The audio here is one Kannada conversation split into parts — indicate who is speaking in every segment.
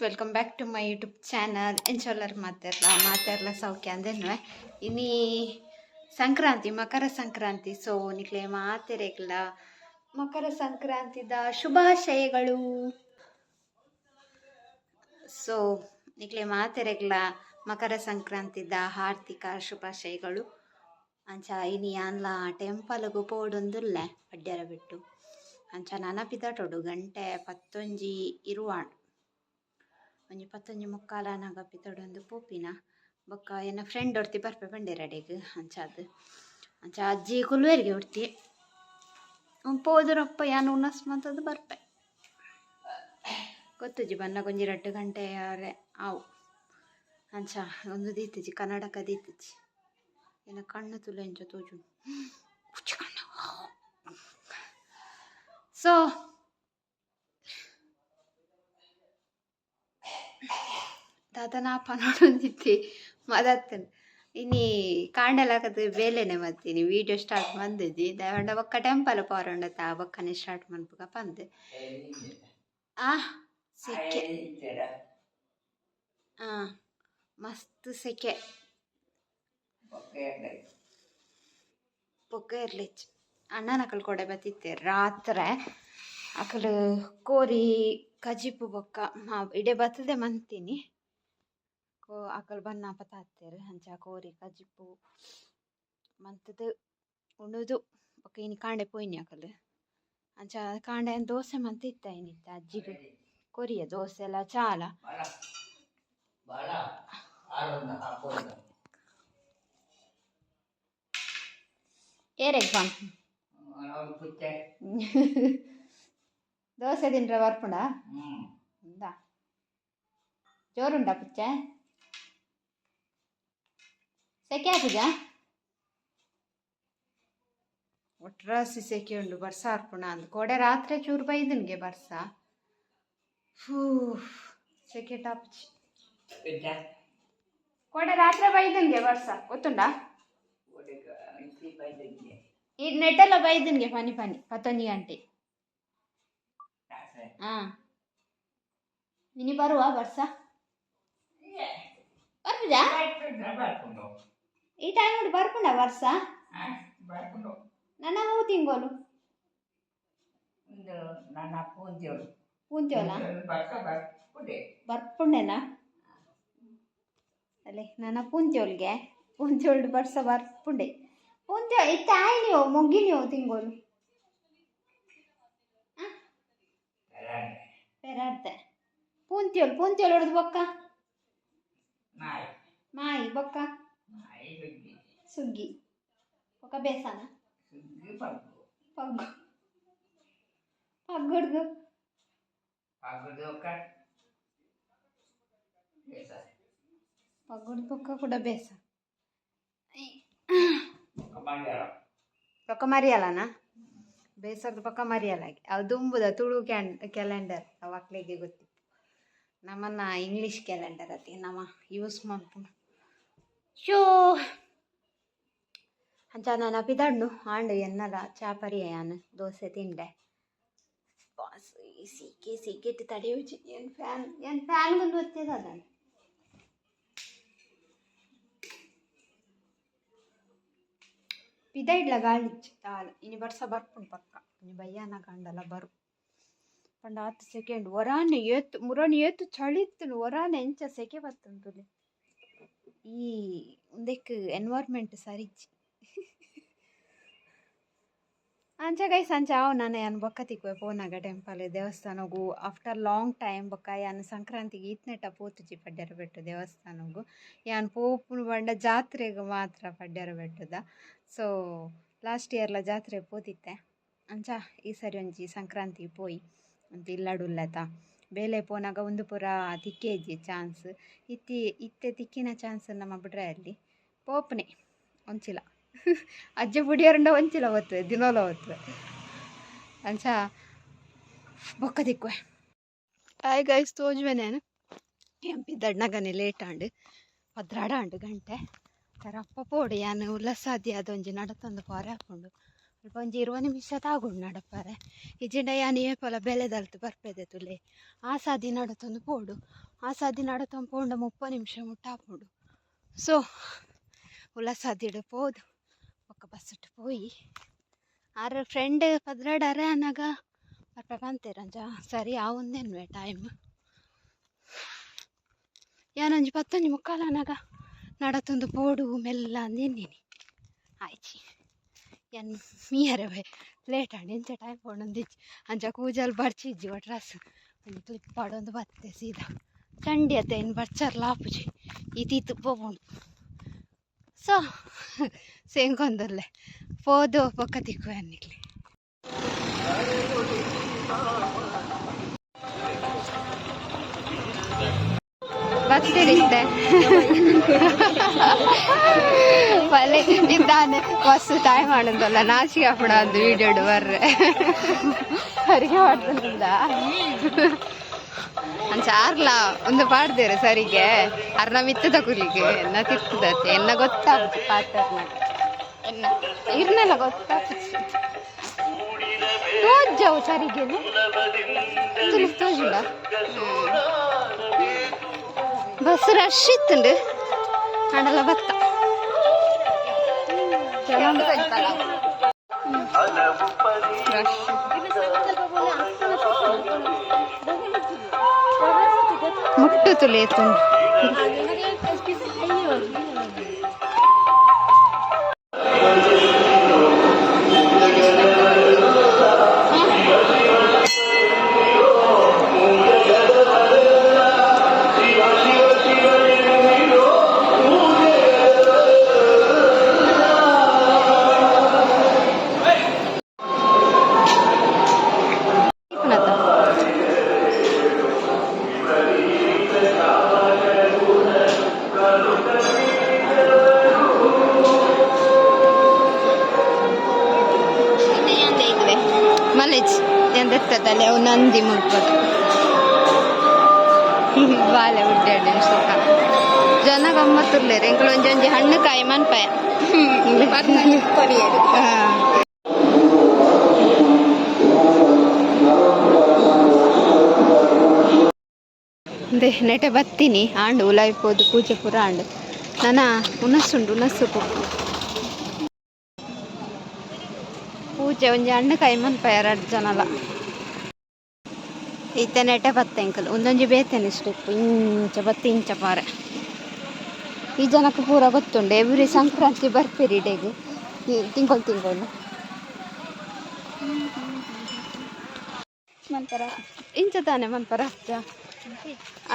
Speaker 1: Welcome back to my YouTube channel. ಎಂಚೊಲ್ಲರು ಮಾತಾಡಲ ಸೌಖ್ಯ ಅಂದೇನು ಇನ್ನೀ ಸಂಕ್ರಾಂತಿ ಮಕರ ಸಂಕ್ರಾಂತಿ. ಸೊ ನಿಕ್ಲೆ ಮಾತೆರೆಗ್ಲ ಮಕರ ಸಂಕ್ರಾಂತಿದ ಶುಭಾಶಯಗಳು. ಸೊ ನಿಕ್ಲೆ ಮಾತೆರೆಗ್ಲ ಮಕರ ಸಂಕ್ರಾಂತಿದ ಆರ್ಥಿಕ ಶುಭಾಶಯಗಳು. ಅಂಚ ಇನಿ ಯಾನ್ಲ ಟೆಂಪಲ್ಗೂ ಪೋಡೊಂದುಲ್ಲೆ ಪಡ್ಯರ ಬಿಟ್ಟು ಅಂಚ ನನಪಿದಟೊಡು ಗಂಟೆ 11 ಇರುವಾಂಡು ಒಂಜಿ 11 ಮುಕ್ಕಾಲನಾಗ ಪಿತಡೊಂದು ಪೋಪಿನ ಬೊಕ್ಕ ಎನ್ನ ಫ್ರೆಂಡ್ ಒಡ್ತಿ ಬರ್ಪೆ ಪಂಡೆರಡೆಗ್ ಅಂಚ ಅಜ್ಜಿ ಕುಲ್ವೇರಿಗೆ ಒಡ್ತಿ ಪೋದುರಪ್ಪ ಯಾನು ಉನ್ನಸ್ ಮಂತದ್ದು ಬರ್ಪೆ ಗೊತ್ತುಜಿ ಬನ್ನ ಗೊಂಜಿ 2 ಗಂಟೆ ಆವು ಅಂಚ ಒಂದು ದೀತಿಜಿ ಕನ್ನಡಕ ದೀತಿಜಿ ಏನ ಕಣ್ಣು ತುಲೆ ಎಂಚ ತೋಜು ಸೊ ದಾದನಾಪ ನೋಡೊಂದಿತ್ತಿ ಮದತ್ತನು ಇನಿ ಕಾಂಡಲಾಕದ ಬೇಲೆನೆ ಮತ್ತೀನಿ ವಿಡಿಯೋ ಸ್ಟಾರ್ಟ್ ಮಂದಿಜಿ ದಯವಂಡ ಬೊಕ್ಕ ಟೆಂಪಲ್ ಪಾರಂಡತ ಬೊಕ್ಕನೆ ಸ್ಟಾರ್ಟ್ ಮನ್ಪುಗ ಪಂದೆ ಸೆಕೆ ಮಸ್ತ್ ಸೆಕೆ ಪೊಕ್ಕ ಇರ್ಲಿಚ್ಚು ಅಣ್ಣನ ಅಕಲ್ ಕೊಡೆ ಬತ್ತಿತ್ತೆ ರಾತ್ರೆ ಅಕಲ್ ಕೋರಿ ಕಜಿಪು ಬೊಕ್ಕ ಇಡೆ ಬತ್ತದೆ ಮಂತೀನಿ ಅಕಲ್ ಬನ್ನಪ್ಪ ತಾತ್ತೇರು ಅಂಚ ಕೋರಿ ಕಜಿಪು ಮಂತದ್ದು ಉಣ್ಣುದು ಬೊಕ್ಕ ಇನಿ ಕಾಂಡೆ ಪೋಯ್ನಿ ಅಕಲ್ ಅಂಚ ಕಾಂಡೆ ದೋಸೆ ಮಂತ ಇತ್ತ ಏನಿತ್ತ ಅಜ್ಜಿಗೆ ಕೊರಿಯ ದೋಸೆ ಎಲ್ಲ ಚಾಲ ಏರೆಗ್ ಬಾ ದೋಸೆ ತಿಂಡ್ರೆ ಬರ್ಪುಂಡ ಜೋರುಂಡ ಪುಚ್ಚೆ ಸೆಕೆ ಹಾಕುಜ ಒಟ್ರಾಸಿ ಸೆಕೆ ಉಂಡು ಬರ್ಸ ಹಾರ್ಪುಣ ಅಂದ್ ಕೊಡೆ ರಾತ್ರಿ ಚೂರು ಬೈದನ್ಗೆ ಬರ್ಸ ಸೆಕೆ ಟಾಪ್ಚಿ ಕೊಡೆ ರಾತ್ರಿ ಬೈದನ್ಗೆ ಬರ್ಸ ಗೊತ್ತುಂಡ ಈ ನೆಟ್ಟೆಲ್ಲ ಬೈದನ್ಗೆ ಪನಿ 11 ಗಂಟೆ ಇನಿ ಬರುವ ಬರ್ಸ ಬರ್ಪುಜ ಈ ಟೈಮ್ ನೋಡಿ ಬರ್ಪುಂಡ ಬರ್ಸ ನನ್ನ ಹೂ ತಿಂಗೋಲು ಪೂಂತಿಯೋಲ ಬರ್ಪುಂಡೆನಾ ಅಲ್ಲೇ ನನ್ನ ಪೂಂತಿಯೋಳ್ಗೆ ಬರ್ಸ ಬರ್ಪುಂಡೆ ಪೂಂತಿಯೋ ಇತ್ತ ಆಯ್ ನೀವು ಮೊಗ್ಗಿ ನೀವು ತಿಂಗೋಲು ಪೆರಾಡ್ತೆ ಪೂಂತಿಯೋಳು ಹೊಡೆದು ಬೊಕ್ಕ ಮಾಯಿ ಬೊಕ್ಕ ಸುಗ್ಗಿ ಬೊಕ್ಕ ಬೇಸನ ಪಗ್ಗು ಪಗ್ಗುಡ್ದು ಪಗ್ಗುಡ್ದು ಬೊಕ್ಕ ಕೂಡ ಬೇಸ ಪಕ್ಕ ಮರಿಯಲ್ಲನ ಬೇಸರದ ಪಕ್ಕ ಮರಿಯಲಾಗಿ ಅದು ದುಂಬುದ ತುಳು ಕ್ಯಾಲೆಂಡರ್ ಅವಕ್ಳಿಗೆ ಗೊತ್ತಿತ್ತು ನಮ್ಮನ್ನ ಇಂಗ್ಲೀಷ್ ಕ್ಯಾಲೆಂಡರ್ ಅತಿ ನಮ್ಮ ಯೂಸ್ ಮಾಡ್ಕೊಂಡು ಶೋ ಅಂಚ ನಾನು ಪಿದಾಡ್ನು ಆಂಡು ಎನ್ನಲ ಚಾಪರಿಯ ಯಾನು ದೋಸೆ ತಿಂಡೆ ಸೀಕೆಟ್ಟು ತಡೆಯುಚ್ಚಿ ಏನು ಫ್ಯಾನ್ ಬಂದು ಹೊತ್ತಿದ ಅದನ್ನು ಪಿದ ಇಡ್ಲ ಗಾಳಿಚ್ಚು ತಾಲ ಇನಿ ಬರ್ಸ ಬರ್ಪುಂಡು ಪಕ್ಕ ಇನಿ ಬಯ್ಯಾನ ಕಂಡಲ ಬರು ಪಂಡ 10 ಸೆಕೆಂಡ್ ಒರಾನೆ ಮುರಣಿ ಏತು ಚಳಿತ್ತನು ಒರಾನೆ ಎಂಚ ಸೆಕೆ ಬತ್ತುಂಟುಲೆ ಈ ಒಂದಕ್ಕೆ ಎನ್ವೈರ್ಮೆಂಟ್ ಸರಿಚ್ಚಿ ಅಂಚ ಗೈಸ್ ಅಂಚ ಅವು ನಾನು ಯಾನು ಬೊಕ್ಕ ತಿಕ್ಕುವೆ ಪೋನಾಗ ಟೆಂಪಲ್ ದೇವಸ್ಥಾನಗೂ ಆಫ್ಟರ್ ಲಾಂಗ್ ಟೈಮ್ ಬೊಕ್ಕ ಯಾನು ಸಂಕ್ರಾಂತಿಗೆ ಈತ್ನೆಟ ಪೋತುಜಿ ಪಡ್ಯರ ಬೆಟ್ಟು ದೇವಸ್ಥಾನಗೂ ಯಾನು ಪೋಪುನು ಬಂಡ ಜಾತ್ರೆಗೆ ಮಾತ್ರ ಪಡ್ಯರ ಬೆಟ್ಟದ. ಸೊ ಲಾಸ್ಟ್ ಇಯರ್ಲ ಜಾತ್ರೆ ಪೋತಿತ್ತೆ ಅಂಚ ಈ ಸರಿ ಒಂಜಿ ಸಂಕ್ರಾಂತಿ ಪೋಯಿ ಅಂತ ಇಲ್ಲಡುಲ್ಲತ ಬೇಲೆ ಪೋನಾಗ ಒಂದು ಪೂರ ತಿಕ್ಕೇಜಿ ಚಾನ್ಸ್ ಇತ್ತೆ ತಿಕ್ಕಿನ ಚಾನ್ಸ್ ನಮ್ಮ ಬಿಡ್ರೆ ಅಲ್ಲಿ ಪೋಪನೆ ಒಂಚಿಲ ಅಜ್ಜೆ ಬುಡಿಯರುಂಡ ಒಂಚಿಲ ಓದ್ತವೆ ದಿನೋಲ ಓದ್ತವೆ ಅಂಚ ಬೊಕ್ಕ ತಿಕ್ಕುವೆ ಆಯ್ ಗೈಸ್ ತೋಜುವೆನೇನು ಎಂಪಿದ್ದಣ್ಣಗನೆ ಲೇಟ್ ಆಂಡು 16 ಗಂಟೆ ತರಪ್ಪ ಪೋಡು ಯಾನು ಉಲ್ಲಸಾದಿ ಅದೊಂಜಿ ನಡತೊಂದು ಪಾರೆ ಹಾಕೊಂಡು ಸ್ವಲ್ಪ ಒಂಜಿ 20 ನಿಮಿಷ ತಾಗುಂಡು ನಡಪಾರೆ ಇಜಿಂಡ ಯಾನು ಏಪಲ ಬೆಳೆದಲ್ತು ಬರ್ಪೆದೆ ತುಲೆ ಆ ಸಾದಿ ನಡತೊಂದು ಪೋಡು ಆ ಸಾದಿ ನಡತೊಂದು ಪೋಂಡ 30 ನಿಮಿಷ ಮುಟ್ಟಾಪೋಡು ಸೊ ಉಲ್ಲಸಾದಿಡು ಪೋದು ಒಕ್ಕ ಬಸ್ಸುಟ್ಟು ಪೋಯಿ ಆರ ಫ್ರೆಂಡ್ ಪದ್ರಾಡಾರೆ ಅನ್ನಾಗ ಬರ್ಪ ಬಂತೇರಂಜ ಸರಿ ಆ ಒಂದೇನ್ವೆ ಟೈಮ್ ಯಾನೊಂಜಿ 10 ಮುಕ್ಕಾಲ ಅನ್ನಾಗ ನಡತೊಂದು ಪೋಡು ಮೆಲ್ಲ ಅಂದಿನಿ ಆಯ್ಚಿ ಎನ್ ಮೀಯರೆ ಬೈ ಲೇಟ್ ಆಂಡಿ ಎಂಚ ಟೈಮ್ ಪೋಂಡೊಂದಿಜ್ಜಿ ಅಂಚ ಕೂಜಲ್ ಬರ್ಚಿಜ್ಜಿ ಒಟ್ರಾಸ್ ಒಂದು ಕ್ಲಿಪ್ ಪಾಡೊಂದು ಬತ್ತೆ ಸೀದಾ ಚಂಡಿ ಅತ್ತೆ ಇನ್ನು ಬರ್ಚರ್ಲ ಆಪುಜಿ ಇತೀತು ಪೋಪುಂಡು ಸೊ ಸೇಂಗೊಂದಲ್ಲೇ ಪೋದು ಪೊಕ್ಕ ತಿಕ್ಕು ಅನ್ನಿಕ್ಲಿ ಬರ್ತಿರಿತ್ತೆ ಪಲ್ಲೆ ಇದ್ದಾನೆ ಮಸ್ತ್ ಟೈಮ್ ಆಡೋದಲ್ಲ ನಾಚಿಕೆ ಹಾಪಡ ಅದು ವೀಡಿಯೋಡು ಬರ್ರೆ ಸರಿಗೆ ಮಾಡ್ತಂದ ಅಂಚಾರ್ಲ ಒಂದು ಪಾಡ್ದೇರೆ ಸರಿಗೆ ಅರ್ನ ಮಿತ್ತದ ಕುಲಿಗೆ ಎನ್ನ ತಿರ್ತದತ್ತೆ ಎನ್ನ ಗೊತ್ತಾಗುತ್ತೆ ಪಾತ್ರನ ಎನ್ನ ಇರ್ನೆಲ್ಲ ಗೊತ್ತಾಗ್ತದೆ ತೋಜವು ಸರಿಗೆ ತೋಜಿಲ್ಲ ಬಸ್ ರಶ್ ಇತ್ತುಂಡು ಆಂಡಲ ಬತ್ತ ಮುಟ್ಟು ತುಳಿಯುತ್ತುಂಡು ಮಲೇಜ್ ಎಂದೆತ್ತದಲ್ಲೇ ಅವು ನಂದಿ ಮುಟ್ಬೋದು ಬಾಲೆ ಉಡ್ಡಾಡಿ ಸುಖ ಜನ ಗಮ್ಮತ್ತುರ್ಲೇರು ಎಂಕಲು ಒಂಜೊಂಜಿ ಹಣ್ಣು ಕಾಯಿ ಮನ್ಪಾಯ ನೆಟೆ ಬತ್ತೀನಿ ಆಂಡು ಉಲಾಯ್ಪೋದು ಪೂಜೆ ಪುರ ಆಂಡು ನನ್ನ ಉನಸ್ಸು ಪೂಜೆ ಒಂಜಿ ಹಣ್ಣು ಕಾಯಿ ಮನ್ಪಾಯ 2 ಜನಲ ಈತ ನೆಟೆ ಬತ್ತೆ ಎಂಕಲ್ ಒಂದೊಂಜಿ ಬೇತೇನೆ ಸ್ಟೆಪ್ ಇಂಚ ಬತ್ತಿ ಇಂಚ ಪಾರೆ ಈ ಜನಕ್ಕೆ ಪೂರ ಗೊತ್ತುಂಡು ಎವ್ರಿ ಸಂಕ್ರಾಂತಿ ಬರ್ಪೇರಿ ಡೇಗೆ ತಿಂಗಳು ಇಂಚ ತಾನೆ ಮನ್ಪರ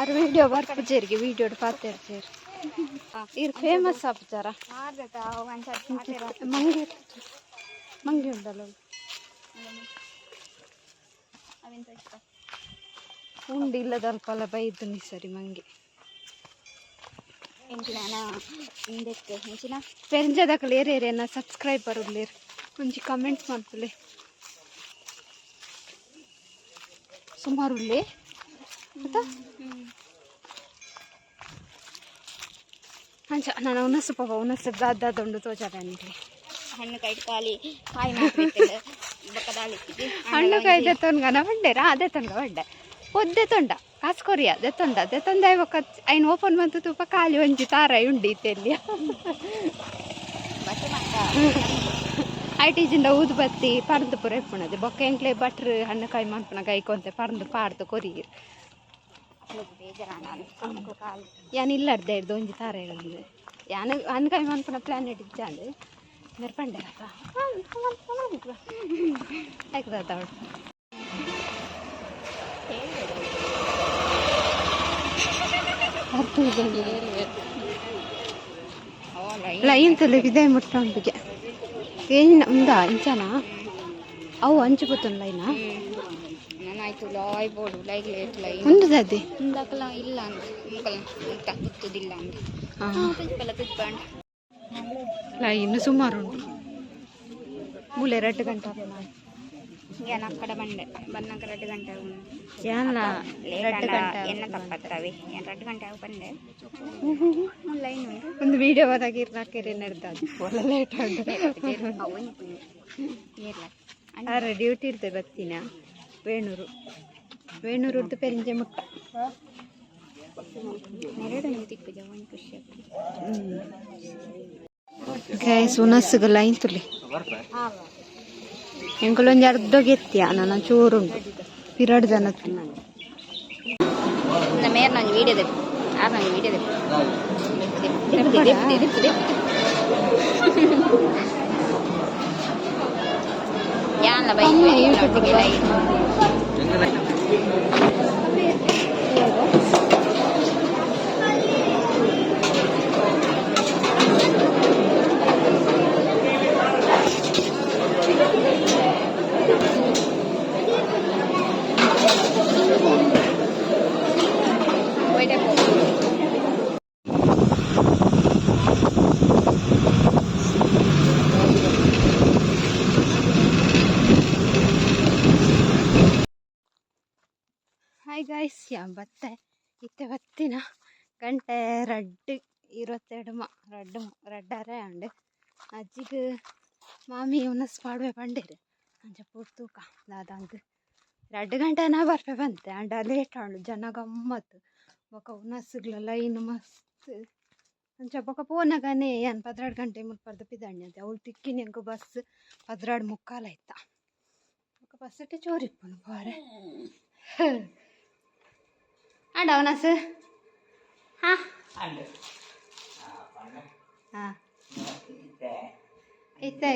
Speaker 1: ಆರು ವಿಡಿಯೋ ಬರ್ಪುಜೇರಿಗೆ ವಿಡಿಯೋ ಪಾತೇರ್ಚೇರಿ ಇರ್ ಫೇಮಸ್ ಆಪುಚಾರ ಮಂಗಿ ಉಂಡಲ್ಲ ಉಂಡು ಇಲ್ಲದಲ್ಪಲ್ಲ ಬೈದು ನೀ ಸರಿ ಮಂಗಿ ಪೆಂಜದಕ್ಕಲು ಏರೇರೇನ ಸಬ್ಸ್ಕ್ರೈಬರ್ ಉಳ್ಳೇರು ಒಂಜಿ ಕಮೆಂಟ್ಸ್ ಮಾಡ್ತಲೇ ಸುಮಾರು ಉಳ್ಳೇ ಅಂಚ ನಾನು ಉನಸ್ಸು ದಾದೊಂಡು ತೋಜಾಡನಿಗೆ
Speaker 2: ಹಣ್ಣು ಕೈ ಕಾಲಿ ಕಾಯಿ
Speaker 1: ಹಣ್ಣು ಕಾಯಿ ದೆತ್ತೊಂಡ್ಗನ ಬಂಡೇರಾ ಅದೇ ತೊಂಡ ಬಂಡೆ ಪೊದ್ದೆ ತೊಂಡ ಕಾಸ್ಕೊರಿಯ ದೆತ್ತೊಂದ ಇವಾಗ ಐನ್ ಓಪನ್ ಬಂತು ತುಪ್ಪ ಖಾಲಿ ಒಂಜಿ ತಾರಾಯಿ ಉಂಡಿ ಇತ್ತೆಲ್ಲಿ ಐಟಿಜಿಂದ ಊದು ಬತ್ತಿ ಪರ್ದು ಪುರ ಇಪ್ಪುಣದು ಬೊಕ್ಕ ಎಂಕ್ಲೆ ಬಟ್ರ್ ಹಣ್ಣು ಕಾಯಿ ಮನ್ಪುನ ಕೈಕೊಂತೆ ಪರ್ದು ಪಾಡ್ದು ಕೊರಿಯಿರು ಯಾನ್ ಇಲ್ಲಾರ್ದೆ ಹಿಡ್ದು ಒಂಜಿ ತಾರಾಯಿ ಉಂಡು ಯಾನು ಹಣ್ಣು ಕಾಯಿ ಮನ್ಪುನ ಪ್ಲಾನೆಟ್ ಇಜ್ಜಾಂಡು ನೆರ್ಪಂಡೆ ಆಯ್ತದ ಅವಳು ಲೈನ್ ತಲೆಗಿದೆ ಮುಟ್ಟೊಂದಿಗೆ ಏನು ఉందా ఇంచానా అవు అంచిపోతుంది లైనా
Speaker 2: ನನ್ನಾಯ್ತು Loy board like late line
Speaker 1: ఉండదది
Speaker 2: ಇಂದಕಲ ಇಲ್ಲ ಅಂತ ಮುಕಲ ಅಂತ ಗೊತ್ತದಿಲ್ಲ ಅಂತ ತುಜ್ಪಲ ತುಜ್ಪಂಡ್
Speaker 1: ಲೈನ್ ಸುಮಾರು ಉಂಟು ಮೂಲೆ 2 ಗಂಟೆ
Speaker 2: ಏನು ಅక్కడ ಬಂದಾಗ 2 ಗಂಟೆ
Speaker 1: ಏನ
Speaker 2: ಲೇಟ್ ಎನ್ನ ತಪ್ಪತ್ತವೆ ಏನು 2 ಗಂಟೆ ಆಗಿ ಬಂದೆ ಲೈನ್ ಉಂಟು
Speaker 1: ಒಂದು ವಿಡಿಯೋ ಒದಗಿ ಇರ್ನಾಕೆರೆ ನಡೆದ ಲೇಟ್
Speaker 2: ಅವನು ಏರ್ಲ
Speaker 1: ಅರೆ ಡ್ಯೂಟಿ ಇರ್ತದೆ ಬತ್ತಿನ ವೇಣೂರು ಪೆರಿಂಜೆ ಮುಟ್ಟ
Speaker 2: 2 ತಿಕ್ಕಿದೆ ಒಂದು ಖುಷಿ
Speaker 1: ಗೈಸ್ ಉನಸ್ಸುಗ ಲೈನ್ ತುಲಿ ಎಂಕುಲೊಂಜಿ ಅರ್ಧಗೆತ್ತಿಯ ನನ್ನ ಚೂರುಂಡು ಪಿರಡ್ ಜನ
Speaker 2: ಮೇರ್ ನಂಗೆ ವೀಡಿಯೋ ದೆಪ್ಪು ನಂಗೆ ವೀಡಿಯೋ ದೆಪ್ಪು ಯಾನ್ಲ ಬೈಕ್
Speaker 1: ಹಾಯ್ ಗಾಯ್ಸ್ ಬತ್ತೆ ಇತ್ತೆ ಬತ್ತಿನ ಗಂಟೆ 2:22 ರಡ್ಡರೆ ಅಂಡು ಅಜ್ಜಿಗೆ ಮಾಮಿ ಉನಸ್ ಪಾಡ್ವೆ ಪಂಡೇರು ಅಂಚ ಪೂರ್ತೂಕ ದಾದಂಗ್ 2 ಗಂಟೆನ ಬರ್ಪೆ ಬಂತೆ ಅಂಡ ಲೇಟ್ ಆಂಡು ಜನ ಗಮ್ಮತ್ತು ಬೊಕ ಉನಸ್ಗ್ಲ ಲೈನ್ ಮಸ್ತ್ ಅಂಚ ಬೊಕ ಪೋನಗನೆ ಏನು 12 ಗಂಟೆ ಮುಲ್ಪರ್ದು ಪಿದಣ್ಣಿ ಅಂತೆ ಅವಳು ತಿಕ್ಕಿನ ಎಂಕು ಬಸ್ 12:45 ಆಯ್ತಾ ಬೊಕ ಬಸ್ ಇಟ್ಟೆ ಚೋರಿಪ್ಪನು ಪಾರೆ ಆಂಡ ಅವನಸ್ ಹಾಂ ಹಾಂ ಇತ್ತೆ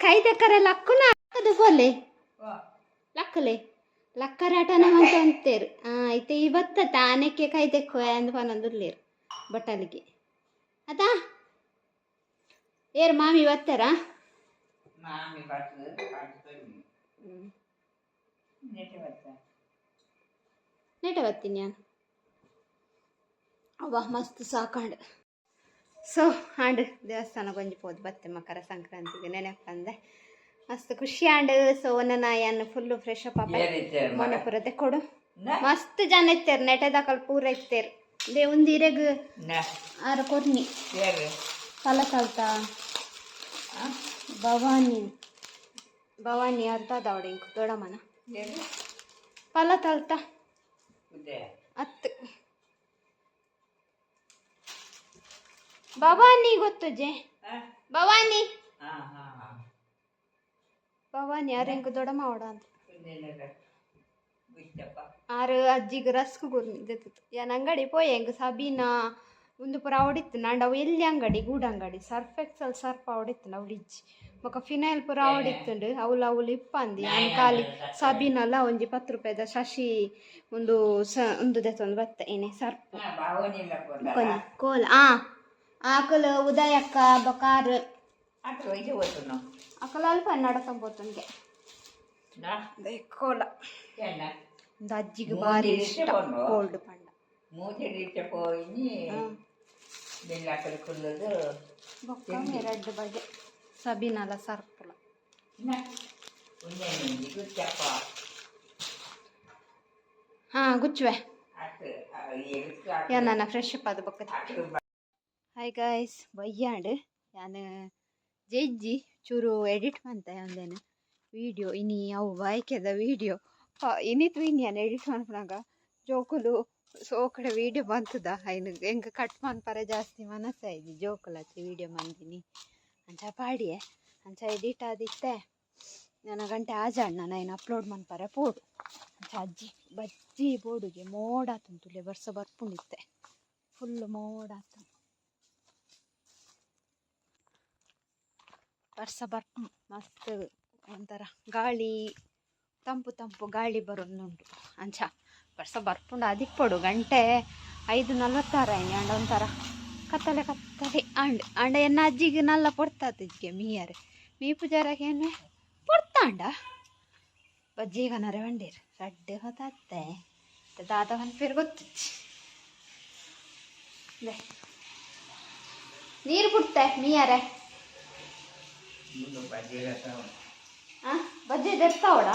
Speaker 1: ಕೈ ತೆಕ್ಕರೆ ಲಕ್ಕುನ ಅದು ಬೋಲೆ ಲಕ್ಕರೆ ಆಟನ ಅಂತ ಅಂತೇರು ಇತ್ತೆ ಇವತ್ತ ತಾನಕ್ಕೆ ಕೈ ತೆಕ್ಕುವ ಅಂದು ಪನೊಂದುರ್ಲೇರು ಬಟ್ಟಲಿಗೆ ಅದಾ ಏರು ಮಾಮಿ ಬತ್ತಾರ ನೆಟ ಬತ್ತೀನಿ ನಾನು ಅವ್ವ ಮಸ್ತ್ ಸಾಕಂಡು ಸೊ ಆಂಡ್ ದೇವಸ್ಥಾನಕ್ಕೆ ಒಂಜಿ ಪೋದು ಬತ್ತೆ ಮಕರ ಸಂಕ್ರಾಂತಿಗೆ ನೆನಪಂದೆ ಮಸ್ತ್ ಖುಷಿ ಆಂಡ್ ಸೊ ನನ್ನ ಏನು ಫುಲ್ಲು ಫ್ರೆಶ್ ಅಪ್ ಮನೆ ಪುರತೆ ಕೊಡು ಮಸ್ತ್ ಜನ ಇತ್ತೇರು ನೆಟೆದಾಕಲ್ ಪೂರ ಇತ್ತೇರು ದೇ ಒಂದಿರೆಗ್ ಆರ ಕೊರ್ನಿ ಫಲ ಕಲ್ತ ಭವಾನಿ ಅರ್ಧ ದವಡೆ ಇಂಕು ದೊಡಮನ ಫಲ ತಲ್ತ ಅತ್ತು ಭವಾನಿ ಗೊತ್ತುಜೆ ಭವಾನಿ ಯಾರಿಂಕು ದೊಡಮ ಓಡ ಅಂತ ಆರು ಅಜ್ಜಿಗೆ ರಸ್ಕ್ ಗುರ್ನಿದ್ದು ಯಾನ್ ಅಂಗಡಿ ಪೋಯ್ ಹೆಂಗ ಸಬೀನಾ ಒಂದು ಪುರ ಅವಡಿತ್ತು ನಂಡು ಅವು ಎಲ್ಲಿ ಅಂಗಡಿ ಗೂಡಂಗಡಿ ಸರ್ಫ್ ಎಕ್ಸಲ್ ಸರ್ಫ್ ಅವಡಿತ್ತು ಅವಳಿಜ್ಜಿ ಬೊಕ ಫಿನೈಲ್ ಪುರ ಅವಡಿತ್ತುಂಡು ಅವಳು ಇಪ್ಪಂದಿ ನಾನು ಖಾಲಿ ಸಬೀನಲ್ಲ ಒಂಜಿ 10 ರೂಪಾಯಿದ ಶಶಿ ಒಂದು ದೆತ್ತೊಂದು ಬತ್ತ ಏನೇ ಸರ್ಪ್ ಕೋಲ ಆಕಲು ಉದಯಕ್ಕ ಬಕಾರ್ ಅಕಲ ಅಲ್ಪ ನಡಕೊಂಬೋತನ್ಗೆ ಕೋಲ ಒಂದು ಅಜ್ಜಿಗೆ ಭಾರಿ ಇಷ್ಟ ಕೋಲ್ಡ್ ಪಂಡ ಬೊಕ್ಕ 2 ಬಗೆ ಸಬೀನಲ ಸರ್ಪುಲ ಗುಚ್ಚುವೆ ನನ್ನ ಫ್ರೆಶ್ ಅಪ್ ಅದು ಬೊಕ್ಕ ಹಾಯ್ ಗಾಯ್ಸ್ ಬಯ್ಯಾಂಡು ನಾನು ಜೆಜ್ಜಿ ಚೂರು ಎಡಿಟ್ ಮಂತೆ ಒಂದೇನು ವೀಡಿಯೋ ಇನಿ ಅವು ಬಾಯ್ಕೆದ ವೀಡಿಯೋ ಇನ್ನಿತ್ತು ಇನ್ನೇನು ಎಡಿಟ್ ಮಾಡ್ಕೊಂಡಾಗ ಜೋಕುಲು ಸೋಕಡೆ ವೀಡಿಯೋ ಬಂತದ ಐನು ಹೆಂಗೆ ಕಟ್ ಮಾಡ್ಪಾರೆ ಜಾಸ್ತಿ ಮನಸ್ಸಾಯ್ತು ಜೋಕುಲು ಹಚ್ಚಿ ವೀಡಿಯೋ ಮಂದಿನಿ ಅಂಚ ಪಾಡಿಯೆ ಅಂಚ ಎಡಿಟ್ ಆದಿತ್ತೆ ನನ್ನ ಗಂಟೆ ಆಜಾಡ್ ನಾನು ಅಪ್ಲೋಡ್ ಮಾಡ್ಪಾರೆ ಪೋಡು ಅಂಚ ಅಜ್ಜಿ ಬಜ್ಜಿ ಬೋಡುಗೆ ಮೋಡ ತುಂತುಲೆ ಬರ್ಸ ಬರ್ಪುಂಡಿತ್ತೆ ಫುಲ್ಲು ಮೋಡ ವರ್ಷ ಬರ್ಪು ಮಸ್ತ್ ಒಂಥರ ಗಾಳಿ ತಂಪು ಗಾಳಿ ಬರೋದುಂಟು ಅಂಚ ವರ್ಷ ಬರ್ಪುಂಡು ಅದಿಪ್ಪಡು ಗಂಟೆ 5:46 ಅಂಡ ಒಂಥರ ಕತ್ತಲೆ ಅಂಡ ಎನ್ನ ಅಜ್ಜಿಗೆ ನಲ್ಲ ಪೊಡ್ತಾತಿದ್ಗೆ ಮೀಯರೆ ಮೀ ಪೂಜಾರಕ್ಕೆ ಏನೇ ಪೊಡ್ತಾಂಡ ಬಜ್ಜಿಗನರೆ ಬಂಡೀರು ರಡ್ಡೆ ಹೊತ್ತತ್ತೆ ದಾದ ಒಂದು ಪೇರು ಗೊತ್ತಿಚ್ಚಿ ನೀರು ಬಿಡ್ತೆ ಮೀಯರೆ ಬಜ್ಜಿ ತೆರ್ತಾವಡ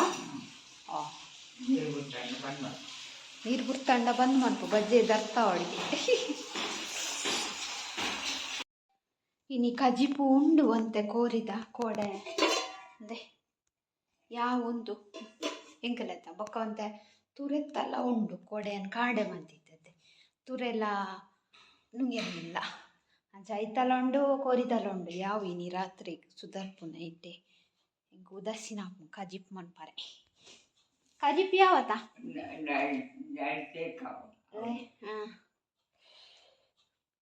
Speaker 1: ನೀರು ಬುರ್ತಂಡ ಬಂದ್ ಮನ್ಪು ಬಜ್ಜಿ ದರ್ತಾವಡಿಗೆ ಇನಿ ಕಜಿಪು ಉಂಡು ಅಂತೆ ಕೋರಿದ ಕೋಡೆ ಅಂದೆ ಯಾವೊಂದು ಎಂಕಲೆತ್ತ ಬೊಕ್ಕ ಅಂತೆ ತುರೆತ್ತಲ್ಲ ಉಂಡು ಕೋಡೆಯನ್ನು ಕಾಡೆ ಮಂತಿದ್ದದೆ ತುರೆಲ್ಲ ನುಂಗೆಲ್ಲ ಅಂಚ ಐತಲ ಉಂಡು ಕೋರಿದಲ ಉಂಡು ಯಾವ ಇನಿ ರಾತ್ರಿ ಸುಧರ್ಪುನ ಇಟ್ಟೆ ಇಂಕ ಉದರ್ಸಿನ ಕಜಿಪ್ ಮನ್ಪರೆ ಕಜಿಪ್ ಯಾವತ್ತ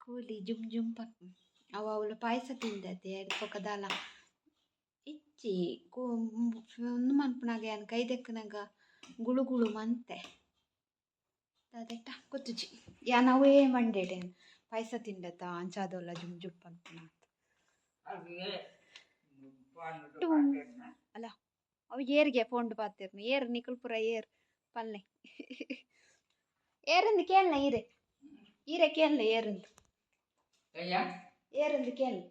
Speaker 1: ಕೂಲಿ ಜುಮ್ ಜುಮ್ ಪಕ್ ಅವ ಅವಳು ಪಾಯಸ ತಿಂದತೆ ಪೊಕದಾಲ ಇಚ್ಚಿ ಒಂದು ಮನ್ಪುನಾಗ ಏನು ಕೈದೆಕ್ಕನಾಗ ಗುಳು ಗುಳು ಮಂತೆ ಅದೆಟ್ಟ ಗೊತ್ತುಜಿ ಯಾನವೇ ಮಂಡೇಡೆ ಪಾಯಸ ತಿಂಡತ ಅಂಚಾದಲ್ಲ ಜುಮ್ ಜುಮ್ ಪನ್ಪುನ ಅಲ್ಲ ಅವು ಏರ್ಗೆ ಫೋಂಡು ಪಾತಿರ್ನು ಏರ್ ನಿಕುಲ್ಪುರ ಏರ್ ಪಲ್ಲೆ ಏರಂದು ಕೇಳನ ಈರೆ ಕೇಳನ ಏರಂದು ಏರಂದು ಕೇಳನ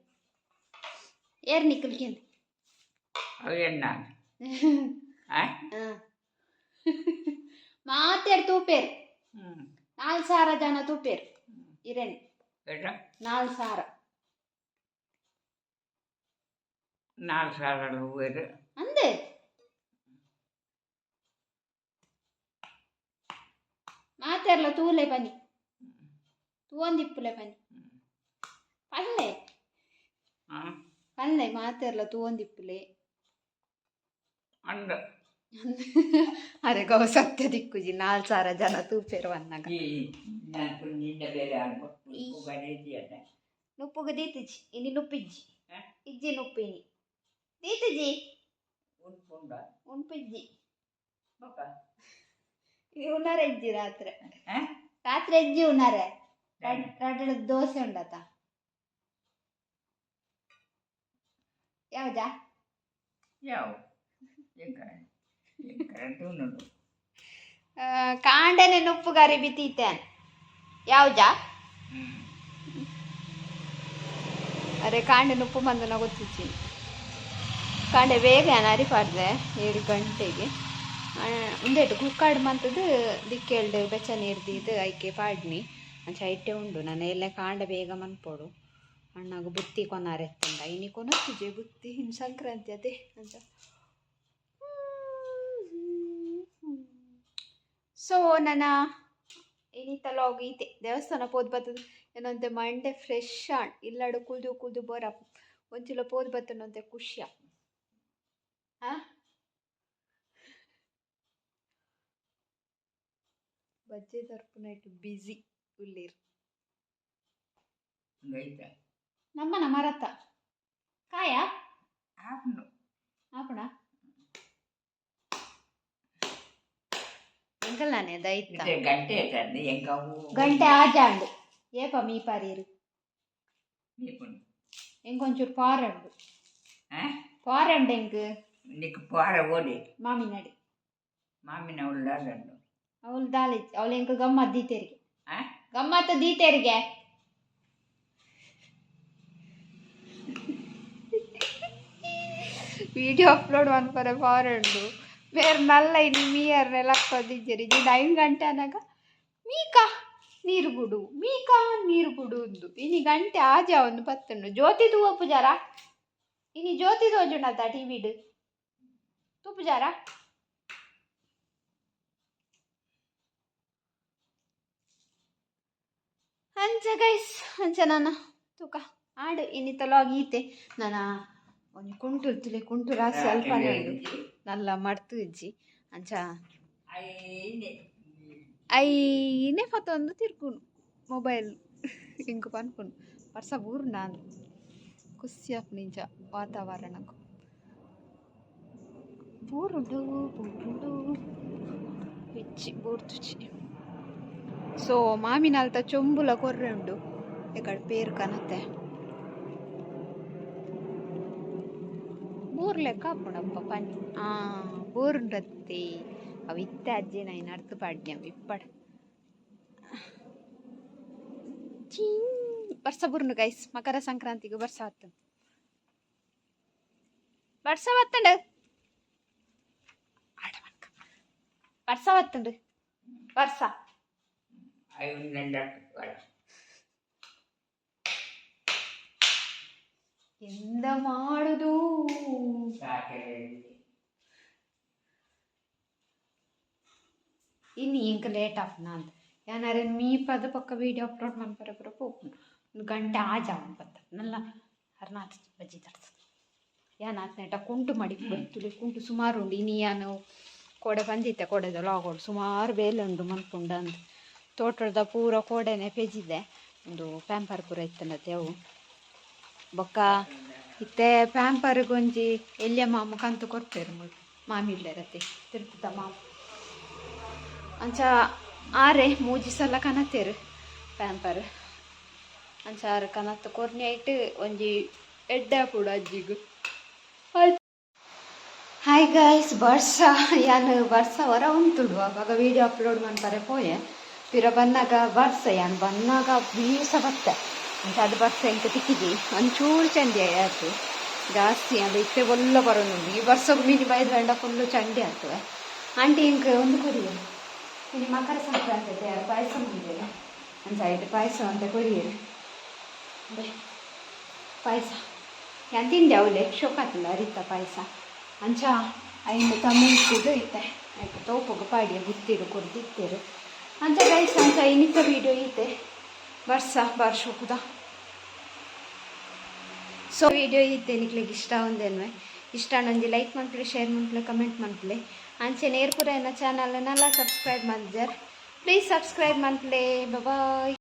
Speaker 1: ಏರ್ ನಿಕುಲ್ ಕೇಳ ಮಾತಾಡ್ ತೂಪೇರು 4,000 ಜನ ತೂಪೇರು ಇರೇನು
Speaker 3: 4,000
Speaker 1: ಅಂದೆ ಮಾತಾಡ್ಲ ತೂಲೆ ಬನ್ನಿ ತೂವೊಂದಿಪ್ಪುಲೆ ಬನ್ನಿ ಪಲ್ಲೆ ಪಲ್ಲೆ ಮಾತಾಡ್ಲ ತೂವೊಂದಿಪ್ಪುಲೆ
Speaker 3: ಅಂದ
Speaker 1: ಅರೆ ಗೌ ಸತ್ಯ ದಿಕ್ಕುಜಿ 4,000 ಜನ ತೂಪೇರು ಅನ್ನಗ ನುಪ್ಪುಗ ದೀತಿಜಿ ಇನಿ ನುಪ್ಪಿಜ್ಜಿ ಇಜ್ಜಿ ನುಪ್ಪಿನಿ ದೀತಿಜಿ ಉಣ್ಪಿಜ್ಜಿ ಉಣ್ಣಾರೆ ಇಜ್ಜಿ ರಾತ್ರಿ ಇಜ್ಜಿ ಉಣ್ಣಾರೆ ರಡ್ಡಳಗ್ ದೋಸೆ ಉಂಡತ ಯಾವ್ದಾ ಕಾಂಡನೆ ನುಪ್ಪುಗಾರಿ ಬಿತ್ತೀತೇನ್ ಯಾವ್ಜಾ ಅರೆ ಕಾಂಡೆ ನುಪ್ಪು ಮಂದನ ಗೊತ್ತಿಚ್ಚಿ ಕಾಂಡೆ ಬೇಗ ಅರಿಪಾಡ್ದೆ 7 ಗಂಟೆಗೆ ಉಂದೇಟು ಕುಕ್ಕಾಡು ಮಂತದ್ದು ದಿಕ್ಕೆಳ್ದು ಬೆಚ್ಚ ನೀರ್ದಿದ್ದು ಐಕೆ ಪಾಡ್ನಿ ಅಂಚ ಐಟೆ ಉಂಡು ನಾನು ಎಲ್ಲ ಕಾಂಡೆ ಬೇಗ ಮನ್ಪೋಡು ಅಣ್ಣಾಗ ಬುತ್ತಿ ಕೊನಾರೆತ್ತಂಡ ಇನಿ ಕೊನೊತ್ತಿಜೆ ಬುತ್ತಿ ಇನ್ನು ಸಂಕ್ರಾಂತಿ ಅದೇ ಅಂಚ ಸೊ ನನ್ನ ಇನಿತಲ ಹೋಗೀತೆ ದೇವಸ್ಥಾನ ಪೋದ್ ಬತ್ತದ ಏನಂತೆ ಮಂಡೆ ಫ್ರೆಶ್ ಆಣ್ ಇಲ್ಲಾಡು ಕುಲ್ದು ಬರ ಒಂಚಿಲ ಪೋದ್ ಬತ್ತನಂತೆ ಖುಷಿಯ ಬಜ್ಜೆ ತರ್ಪುನ ಇಟ್ಟು ಬಿಸಿ ಉಳ್ಳೀರು ನಮ್ಮನ ಮರತ ಕಾಯ ಆಪಣ ಎಂಕಲ್ಲಾನೆ ದೈತ ಗಂಟೆ ಆಜಾಂಡು ಏಪ ಮೀ ಪಾರೀರು ಎಂಕೊಂಚೂರು ಪಾರಂಡು ಪಾರಂಡು ಎಂಕ್ ಮಾಮಿನಡಿ
Speaker 3: ಮಾಮಿನ ಉಳ್ಳಾಗಂಡು
Speaker 1: ಅವಳು ದಾಲಿ ಅವಳು ಎಂಕ ಗಮ್ಮತ್ ದೀತೆರಿಗೆ ಗಮ್ಮತ್ತು ದೀತೆರಿಗೆ వీడియో అప్లోడ్ మన్పరే ఫారెండు మీరు నల్ల ఇది మీయర్ నెలకొద్దిద్దరి ఇది 9 ಗಂಟೆ ಅನಾಗ ಮೀಕಾ ನೀರು ಬುಡು ಉಂದು ಇನಿ ಗಂಟೆ ಆಜ ಒಂದು ಪತ್ತುಂಡು ಜ್ಯೋತಿ ತೂವ ಪೂಜಾರ ಇನಿ ಜ್ಯೋತಿ ತೋಜುಂಡತ ಟಿವಿಡ್ ತೂ ಪೂಜಾರ ಅಂಚ ಗೈಸ್ ಅಂಚ ನನ್ನ ತೂಕ ಆಡು ಇನ್ನಿತಲಾಗಿ ಈತೆ ನನ್ನ ಒಂದು ಕುಂಟು ರಾಸಿ ಅಲ್ಪನೆ ನಲ್ಲ ಮಡ್ತು ಇಜ್ಜಿ ಅಂಚ ಐನೇ ಫತ್ತೊಂದು ತಿರ್ಕುನು ಮೊಬೈಲ್ ಇಂಕು ಪನ್ಪುನು ವರ್ಷ ಬೂರು ನಾನು ಖುಷಿಯಾಪ್ ನಿಂಚ ವಾತಾವರಣಕ್ಕೂ ಬೂರುಂಡು ಇಚ್ಚಿ ಬೂರ್ತುಚಿ ಸೊ ಮಾಮಿನಲ್ತ ಚೊಂಬುಲ ಕೊರ್ರೆ ಉಂಡು ಇಕಡೆ ಪೇರು ಕನತೆ ಬೂರ್ ಲೆಕ್ಕ ಹಾಕೊಂಡಪ್ಪ ಪನಿ ಬೂರುಂಡತ್ತಿ ಅವು ಇತ್ತೆ ಅಜ್ಜಿ ನೈನ್ ಅರ್ಥ ಪಾಡ್ನಿ ಅವು ಇಪ್ಪಡ ವರ್ಷ ಬುರ್ನು ಗೈಸ್ ಮಕರ ಸಂಕ್ರಾಂತಿಗೆ ವರ್ಷ ಬತ್ತಂಡು ವರ್ಷ ಬತ್ತುಂಡು ವರ್ಷ ಎಂದ ಮಾಡುದು ಇನ್ನು ಇಂಕ ಲೇಟ್ ಆಪ್ನ ಅಂತ ಏನಾರೆ ಮೀ ಪದ ಪಕ್ಕ ವೀಡಿಯೋ ಅಪ್ಲೋಡ್ ಮಾಡ್ಬಾರ ಪೋಪುಂಡು ಒಂದು ಗಂಟೆ ಆಜಾವನ್ ಬತ್ತ ನಲ್ಲ ಹರ್ನಾಥ ಬಜ್ಜಿ ತಡ್ಸ ಏನಾತ್ ನೆಟ ಕುಂಟು ಮಾಡಿ ತುಳಿ ಕುಂಟು ಸುಮಾರು ಉಂಡು ಇನಿ ಯಾನು ಕೋಡೆ ಬಂದಿತ್ತೆ ಕೋಡೆದ ಲಾಗೋಡು ಸುಮಾರು ಬೇಲೆ ಉಂಡು ಮನ್ಪುಂಡು ಅಂತ ತೋಟದ ಪೂರ ಕೋಡೆನೆ ಪೆಜಿದೆ ಒಂದು ಪ್ಯಾಂಪರ್ ಪೂರ ಇತ್ತನತ್ತೆ ಅವು ಬೊಕ್ಕ ಇತ್ತೆ ಪ್ಯಾಂಪರ್ಗೊಂಜಿ ಎಲ್ಲಿಯ ಮಾಮ ಕಂತು ಕೊಡ್ತೇರು ಮಾಮಿ ಇಲ್ಲೇರತ್ತೆ ತಿರುಪತ ಮಾಮ ಅಂಚ ಆರೆ ಮೂಜಿ ಸಲ ಕನತ್ತೇರು ಪ್ಯಾಂಪರ್ ಅಂಚ ಆರು ಕನತ್ತು ಕೊರ್ನೆ ಇಟ್ಟು ಒಂಜಿ ಎಡ್ಡೆ ಕೂಡ ಅಜ್ಜಿಗು ಹಾಯ್ ಗೈಸ್ ಬರ್ಸ ಯಾನು ಬರ್ಸ ಹೊರ ಉಂಟುಡು ಆವಾಗ ವೀಡಿಯೋ ಅಪ್ಲೋಡ್ ಮಾಡ್ತಾರೆ ಪೋಯೆ ಪಿರ ಬನ್ನಾಗ ಬರ್ಸ ಯಾನು ಬನ್ನಾಗ ಬೀಸ ಬತ್ತೆ ಅಂತ ಅದು ಬರ್ಸ ಎಂಕ ತಿಕ್ಕಿದಿ ಒಂಚೂರು ಚಂಡಿ ಆಯ್ತು ಜಾಸ್ತಿ ಅದು ಇತ್ತೆ ಒಲ್ಲ ಬರೋದು ಈ ವರ್ಷಕ್ಕೆ ಮೀನಿ ಬೈದು ಗಂಡ ಫುಲ್ಲು ಚಂಡಿ ಆಗ್ತದೆ ಆಂಟಿ ಇಂಕ ಒಂದು ಕೊರಿಯರು ಇನ್ನು ಮಕರ ಸಂಕ್ರಾಂತಿ ಯಾರು ಪಾಯಸ ಮಾಡಿದ್ದೇವೆ ಒಂದು ಸೈಡ್ ಪಾಯಸ ಅಂತ ಕೊರಿಯರು ಪಾಯಸ ಯಾನ್ ತಿಂದೆ ಅವಳೆ ಶೋಕಾತಿಲ್ಲ ಅರಿತ ಪಾಯಸ ಅಂಚ ಐದು ತಮಿಳ್ತಿದ್ದು ಐತೆ ಆಯ್ತು ತೋಪಗ ಪಾಡಿಯ ಗುತ್ತಿರು ಕೊಡ್ದಿತ್ತೇರು ಅಂಚ ಗೈಸ್ ಅಂಚ ಇನ್ನಿತ ವೀಡಿಯೋ ಐತೆ ಬರ್ಸೋಕುದ ಸೊ ವೀಡಿಯೋ ಐತೆ ನಿಕ್ಲಿಗೆ ಇಷ್ಟ ಒಂದೇನು ಇಷ್ಟ ನಂಜಿ ಲೈಕ್ ಮಾಡ್ಕೊಳ್ಳಿ ಶೇರ್ ಮಾಡ್ಕೊಳ್ಳಿ ಕಮೆಂಟ್ ಮಾಡ್ಕೊಳ್ಳಿ ಅಂಚೆ ನೇರ್ಪುರ ಚಾನಲ್ ನಲ್ಲ ಸಬ್ಸ್ಕ್ರೈಬ್ ಮಾಡಿದ್ದಾರೆ ಪ್ಲೀಸ್ ಸಬ್ಸ್ಕ್ರೈಬ್ ಮಾಡ್ಕೊಳ್ಳಿ ಬಾಯ್.